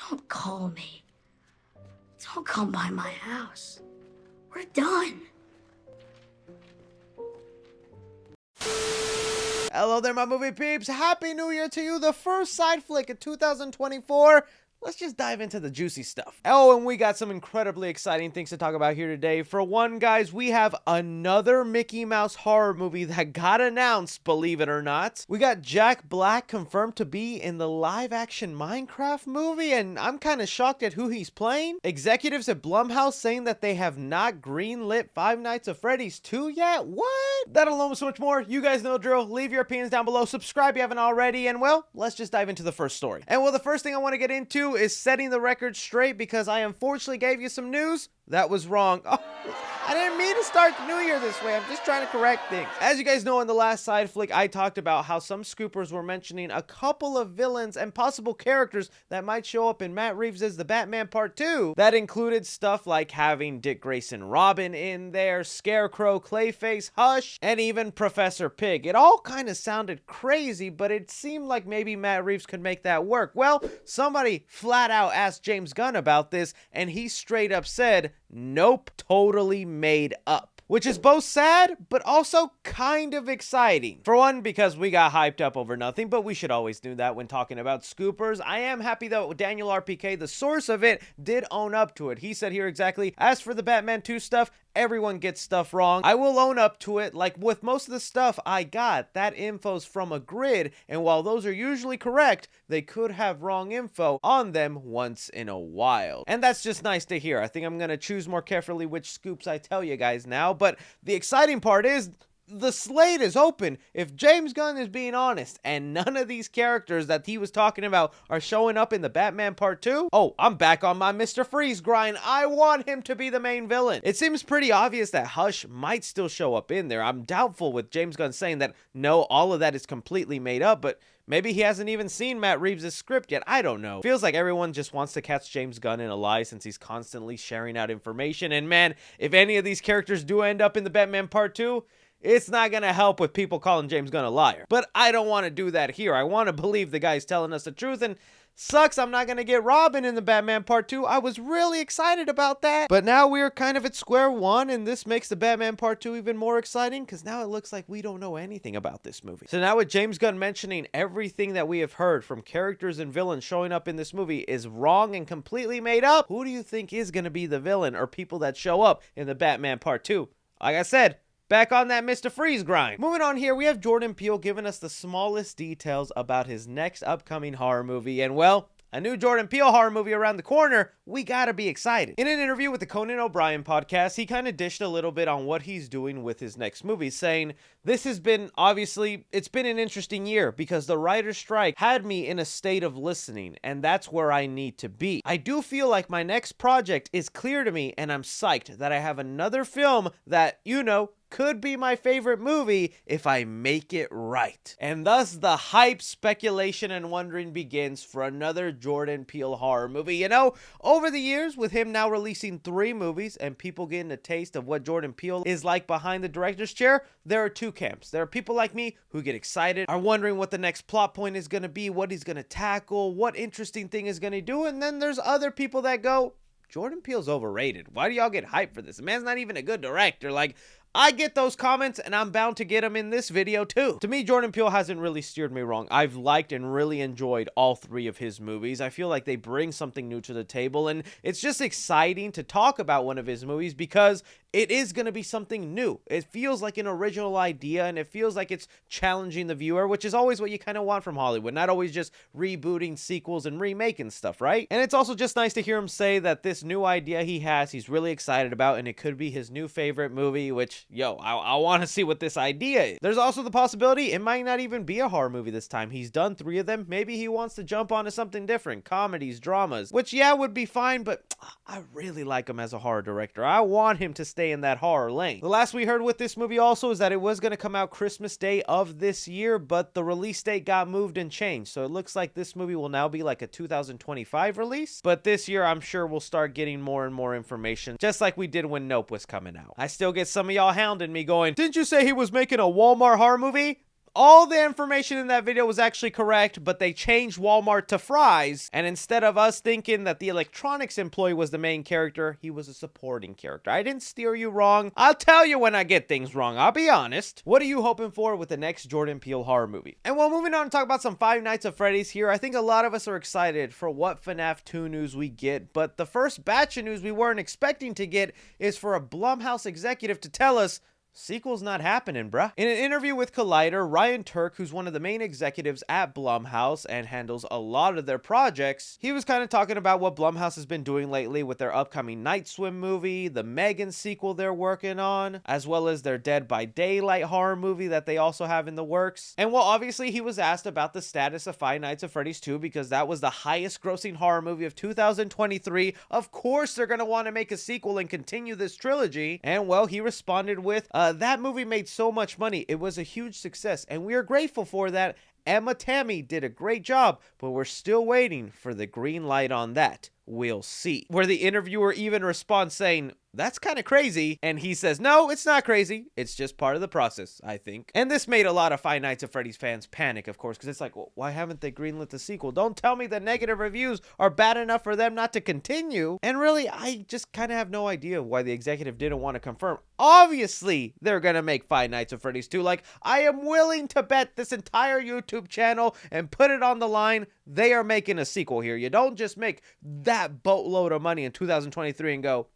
Don't call me. Don't come by my house. We're done. Hello there, my movie peeps. Happy New Year to you. The first side flick of 2024. Let's just dive into the juicy stuff. Oh, and we got some incredibly exciting things to talk about here today. For one, guys, we have another Mickey Mouse horror movie that got announced, believe it or not. We got Jack Black confirmed to be in the live-action Minecraft movie, and I'm kind of shocked at who he's playing. Executives at Blumhouse saying that they have not greenlit Five Nights at Freddy's 2 yet? What? That alone with so much more. You guys know the drill. Leave your opinions down below. Subscribe if you haven't already, and well, let's just dive into the first story. And well, the first thing I want to get into is setting the record straight because I unfortunately gave you some news that was wrong. Oh, I didn't mean to start the new year this way. I'm just trying to correct things. As you guys know, in the last side flick, I talked about how some scoopers were mentioning a couple of villains and possible characters that might show up in Matt Reeves' The Batman Part 2. That included stuff like having Dick Grayson Robin in there, Scarecrow, Clayface, Hush, and even Professor Pig. It all kind of sounded crazy, but it seemed like maybe Matt Reeves could make that work. Well, somebody flat out asked James Gunn about this, and he straight up said, nope, totally made up. Which is both sad, but also kind of exciting. For one, because we got hyped up over nothing, but we should always do that when talking about scoopers. I am happy though Daniel RPK, the source of it, did own up to it. He said here exactly, as for the Batman 2 stuff, everyone gets stuff wrong. I will own up to it. Like with most of the stuff I got, that info's from a grid, and while those are usually correct, they could have wrong info on them once in a while. And that's just nice to hear. I think I'm gonna choose more carefully which scoops I tell you guys now, but the exciting part is the slate is open. If James Gunn is being honest and none of these characters that he was talking about are showing up in the Batman Part 2, oh, I'm back on my Mr. Freeze grind. I want him to be the main villain. It seems pretty obvious that Hush might still show up in there. I'm doubtful with James Gunn saying that no, all of that is completely made up, but maybe he hasn't even seen Matt Reeves' script yet. I don't know. Feels like everyone just wants to catch James Gunn in a lie since he's constantly sharing out information. And man, if any of these characters do end up in the Batman Part 2, it's not going to help with people calling James Gunn a liar. But I don't want to do that here. I want to believe the guy's telling us the truth, and sucks I'm not going to get Robin in the Batman Part 2. I was really excited about that. But now we're kind of at square one, and this makes the Batman Part 2 even more exciting because now it looks like we don't know anything about this movie. So now with James Gunn mentioning everything that we have heard from characters and villains showing up in this movie is wrong and completely made up, who do you think is going to be the villain or people that show up in the Batman Part 2? Like I said, back on that Mr. Freeze grind. Moving on here, we have Jordan Peele giving us the smallest details about his next upcoming horror movie. And well, a new Jordan Peele horror movie around the corner, we gotta be excited. In an interview with the Conan O'Brien podcast, he kind of dished a little bit on what he's doing with his next movie, saying, this has been, obviously, it's been an interesting year because the writer's strike had me in a state of listening, and that's where I need to be. I do feel like my next project is clear to me, and I'm psyched that I have another film that, you know, could be my favorite movie if I make it right. And thus the hype, speculation, and wondering begins for another Jordan Peele horror movie. You know, over the years, with him now releasing 3 movies and people getting a taste of what Jordan Peele is like behind the director's chair, there are 2 camps. There are people like me who get excited, are wondering what the next plot point is going to be, what he's going to tackle, what interesting thing is going to do, and then there's other people that go, Jordan Peele's overrated. Why do y'all get hyped for this? The man's not even a good director. Like, I get those comments, and I'm bound to get them in this video too. To me, Jordan Peele hasn't really steered me wrong. I've liked and really enjoyed all 3 of his movies. I feel like they bring something new to the table, and it's just exciting to talk about one of his movies because it is going to be something new. It feels like an original idea, and it feels like it's challenging the viewer, which is always what you kind of want from Hollywood, not always just rebooting sequels and remaking stuff, right? And it's also just nice to hear him say that this new idea he has, he's really excited about, and it could be his new favorite movie, which, yo, I want to see what this idea is. There's also the possibility it might not even be a horror movie this time. He's done 3 of them. Maybe he wants to jump onto something different, comedies, dramas, which, yeah, would be fine, but I really like him as a horror director. I want him to stay in that horror lane. The last we heard with this movie also is that it was going to come out Christmas Day of this year, but the release date got moved and changed. So it looks like this movie will now be like a 2025 release. But this year, I'm sure we'll start getting more and more information, just like we did when Nope was coming out. I still get some of y'all hounding me going, didn't you say he was making a Walmart horror movie? all the information in that video was actually correct, but they changed Walmart to Fry's, and instead of us thinking that the electronics employee was the main character, he was a supporting character. I didn't steer you wrong. I'll tell you when I get things wrong, I'll be honest. What are you hoping for with the next Jordan Peele horror movie? And while moving on to talk about some Five Nights at Freddy's here, I think a lot of us are excited for what FNAF 2 news we get, but the first batch of news we weren't expecting to get is for a Blumhouse executive to tell us sequel's not happening, bruh. In an interview with Collider, Ryan Turk, who's one of the main executives at Blumhouse and handles a lot of their projects, he was kind of talking about what Blumhouse has been doing lately with their upcoming Night Swim movie, the Megan sequel they're working on, as well as their Dead by Daylight horror movie that they also have in the works. And well, obviously he was asked about the status of Five Nights at Freddy's 2 because that was the highest grossing horror movie of 2023. Of course they're going to want to make a sequel and continue this trilogy. And well, he responded with, that movie made so much money. It was a huge success, and we are grateful for that. Emma Tammy did a great job, but we're still waiting for the green light on that. We'll see. Where the interviewer even responds saying, that's kind of crazy. And he says, no, it's not crazy. It's just part of the process, I think. And this made a lot of Five Nights at Freddy's fans panic, of course, because it's like, well, why haven't they greenlit the sequel? Don't tell me the negative reviews are bad enough for them not to continue. And really, I just kind of have no idea why the executive didn't want to confirm. Obviously, they're going to make Five Nights at Freddy's 2. Like, I am willing to bet this entire YouTube channel and put it on the line. They are making a sequel here. You don't just make that boatload of money in 2023 and go,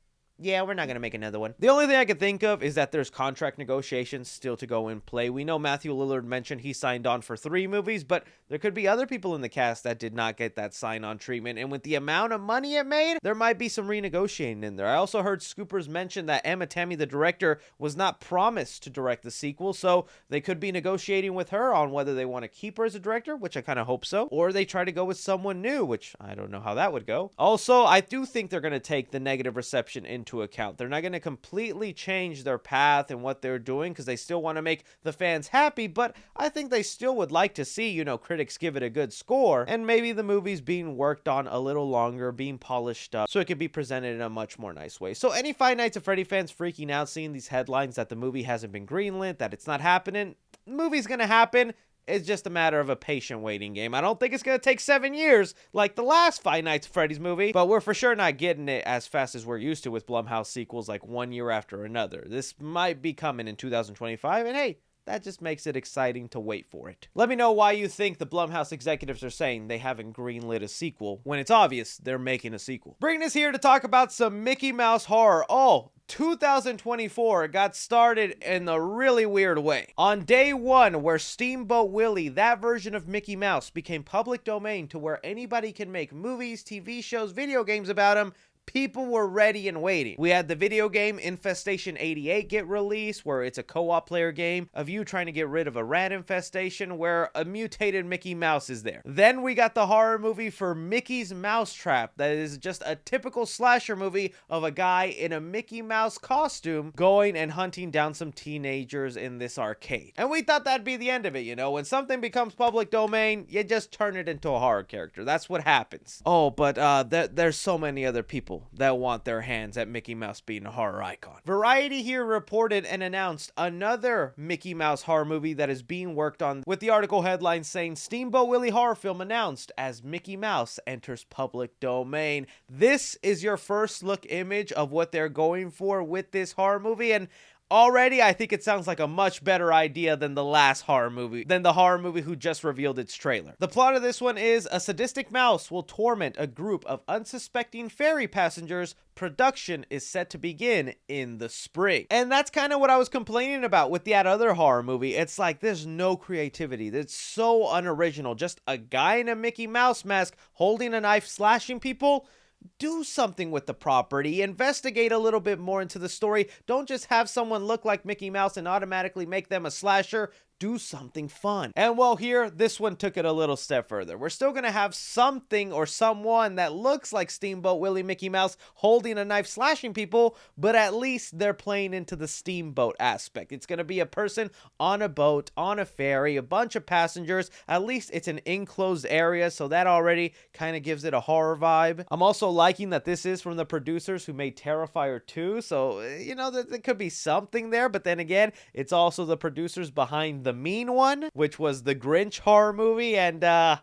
yeah, we're not going to make another one. The only thing I can think of is that there's contract negotiations still to go in play. We know Matthew Lillard mentioned he signed on for 3 movies, but there could be other people in the cast that did not get that sign-on treatment. And with the amount of money it made, there might be some renegotiating in there. I also heard Scoopers mention that Emma Tammy, the director, was not promised to direct the sequel, so they could be negotiating with her on whether they want to keep her as a director, which I kind of hope so, or they try to go with someone new, which I don't know how that would go. Also, I do think they're going to take the negative reception into account. They're not going to completely change their path and what they're doing because they still want to make the fans happy, but I think they still would like to see, you know, critics give it a good score and maybe the movie's being worked on a little longer, being polished up so it could be presented in a much more nice way. So any Five Nights at Freddy fans freaking out seeing these headlines that the movie hasn't been greenlit, that it's not happening, the movie's going to happen. It's just a matter of a patient waiting game. I don't think it's going to take 7 years like the last Five Nights at Freddy's movie, but we're for sure not getting it as fast as we're used to with Blumhouse sequels like one year after another. This might be coming in 2025, and hey, that just makes it exciting to wait for it. Let me know why you think the Blumhouse executives are saying they haven't greenlit a sequel when it's obvious they're making a sequel. Bringing us here to talk about some Mickey Mouse horror. 2024 got started in a really weird way. On day 1, where Steamboat Willie, that version of Mickey Mouse, became public domain to where anybody can make movies, TV shows, video games about him, people were ready and waiting. We had the video game Infestation 88 get released, where it's a co-op player game of you trying to get rid of a rat infestation where a mutated Mickey Mouse is there. Then we got the horror movie for Mickey's Mousetrap that is just a typical slasher movie of a guy in a Mickey Mouse costume going and hunting down some teenagers in this arcade. And we thought that'd be the end of it, you know? When something becomes public domain, you just turn it into a horror character. That's what happens. Oh, but there's so many other people that want their hands at Mickey Mouse being a horror icon. Variety here reported and announced another Mickey Mouse horror movie that is being worked on, with the article headline saying Steamboat Willie horror film announced as Mickey Mouse enters public domain. This is your first look image of what they're going for with this horror movie, and already, I think it sounds like a much better idea than the last horror movie, than the horror movie who just revealed its trailer. The plot of this one is a sadistic mouse will torment a group of unsuspecting ferry passengers. Production is set to begin in the spring. And that's kind of what I was complaining about with that other horror movie. It's like there's no creativity. It's so unoriginal. Just a guy in a Mickey Mouse mask holding a knife slashing people. Do something with the property, investigate a little bit more into the story. Don't just have someone look like Mickey Mouse and automatically make them a slasher. Do something fun. And well, here, this one took it a little step further. We're still gonna have something or someone that looks like Steamboat Willie Mickey Mouse holding a knife slashing people, but at least they're playing into the steamboat aspect. It's gonna be a person on a boat, on a ferry, a bunch of passengers. At least it's an enclosed area, so that already kind of gives it a horror vibe. I'm also liking that this is from the producers who made Terrifier 2, so, you know, there could be something there, but then again, it's also the producers behind the the mean one, which was the Grinch horror movie, and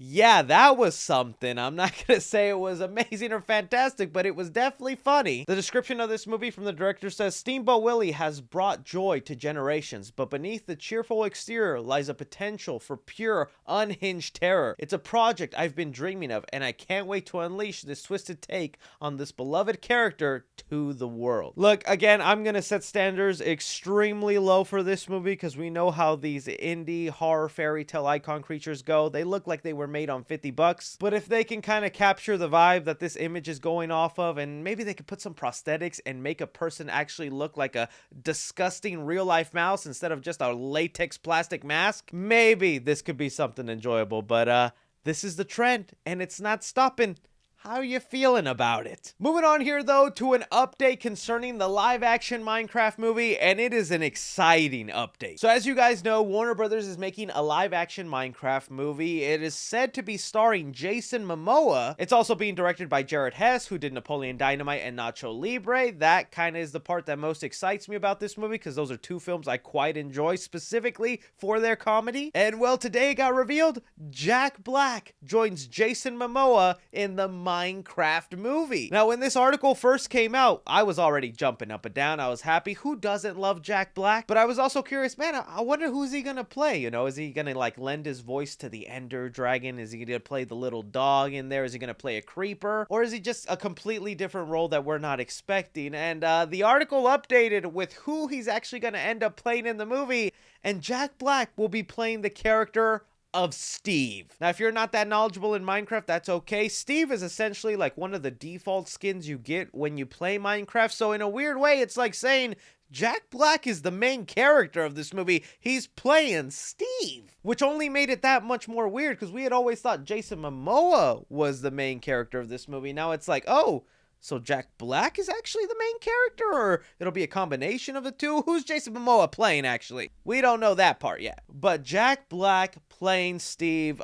yeah, that was something. I'm not going to say it was amazing or fantastic, but it was definitely funny. The description of this movie from the director says, Steamboat Willie has brought joy to generations, but beneath the cheerful exterior lies a potential for pure, unhinged terror. It's a project I've been dreaming of, and I can't wait to unleash this twisted take on this beloved character to the world. Look, again, I'm going to set standards extremely low for this movie because we know how these indie horror fairy tale icon creatures go. They look like they were made on $50, but if they can kind of capture the vibe that this image is going off of, and maybe they could put some prosthetics and make a person actually look like a disgusting real life mouse instead of just a latex plastic mask, maybe this could be something enjoyable. But this is the trend and it's not stopping. How are you feeling about it? Moving on here, though, to an update concerning the live-action Minecraft movie, and it is an exciting update. So as you guys know, Warner Brothers is making a live-action Minecraft movie. It is said to be starring Jason Momoa. It's also being directed by Jared Hess, who did Napoleon Dynamite and Nacho Libre. That kind of is the part that most excites me about this movie, because those are two films I quite enjoy, specifically for their comedy. And, well, today it got revealed, Jack Black joins Jason Momoa in the Minecraft movie. Now, when this article first came out, I was already jumping up and down. I was happy. Who doesn't love Jack Black? But I was also curious, man, I wonder who's he gonna play? You know, is he gonna like lend his voice to the Ender Dragon? Is he gonna play the little dog in there? Is he gonna play a creeper? Or is he just a completely different role that we're not expecting? And the article updated with who he's actually gonna end up playing in the movie, and Jack Black will be playing the character of Steve. Now, if you're not that knowledgeable in Minecraft, that's okay. Steve is essentially like one of the default skins you get when you play Minecraft. So in a weird way, it's like saying Jack Black is the main character of this movie. He's playing Steve, which only made it that much more weird because we had always thought Jason Momoa was the main character of this movie. Now it's like, oh, so Jack Black is actually the main character, or it'll be a combination of the two? Who's Jason Momoa playing, actually? We don't know that part yet. But Jack Black playing Steve,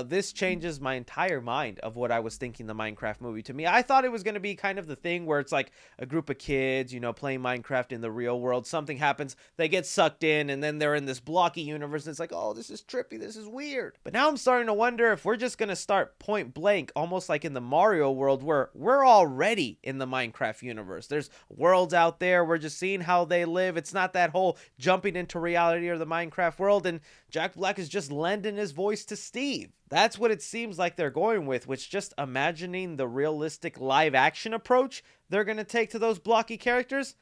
this changes my entire mind of what I was thinking the Minecraft movie to me. I thought it was going to be kind of the thing where it's like a group of kids, you know, playing Minecraft in the real world. Something happens, they get sucked in, and then they're in this blocky universe, and it's like, oh, this is trippy, this is weird. But now I'm starting to wonder if we're just going to start point blank, almost like in the Mario world, where we're already in the Minecraft universe. There's worlds out there. We're just seeing how they live. It's not that whole jumping into reality or the Minecraft world, and Jack Black is just lending his voice to Steve. That's what it seems like they're going with, which just imagining the realistic live action approach they're going to take to those blocky characters.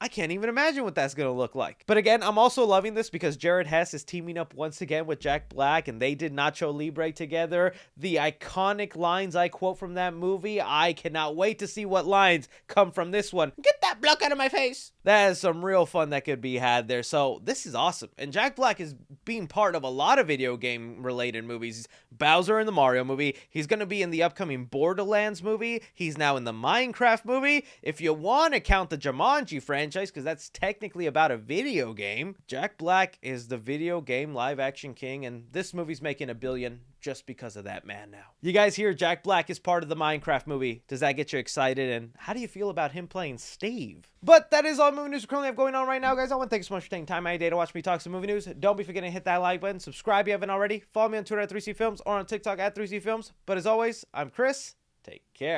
I can't even imagine what that's going to look like. But again, I'm also loving this because Jared Hess is teaming up once again with Jack Black, and they did Nacho Libre together. The iconic lines I quote from that movie, I cannot wait to see what lines come from this one. Get that block out of my face. That is some real fun that could be had there. So this is awesome. And Jack Black is being part of a lot of video game related movies. He's Bowser in the Mario movie. He's going to be in the upcoming Borderlands movie. He's now in the Minecraft movie. If you want to count the Jumanji franchise, because that's technically about a video game, Jack Black is the video game live action king, and this movie's making $1 billion just because of that man now. You guys hear Jack Black is part of the Minecraft movie. Does that get you excited? And how do you feel about him playing Steve? But that is all movie news we currently have going on right now, guys. I want to thank you so much for taking time out of your day to watch me talk some movie news. Don't be forgetting to hit that like button. Subscribe if you haven't already. Follow me on Twitter at 3C Films or on TikTok at 3C Films. But as always, I'm Chris. Take care.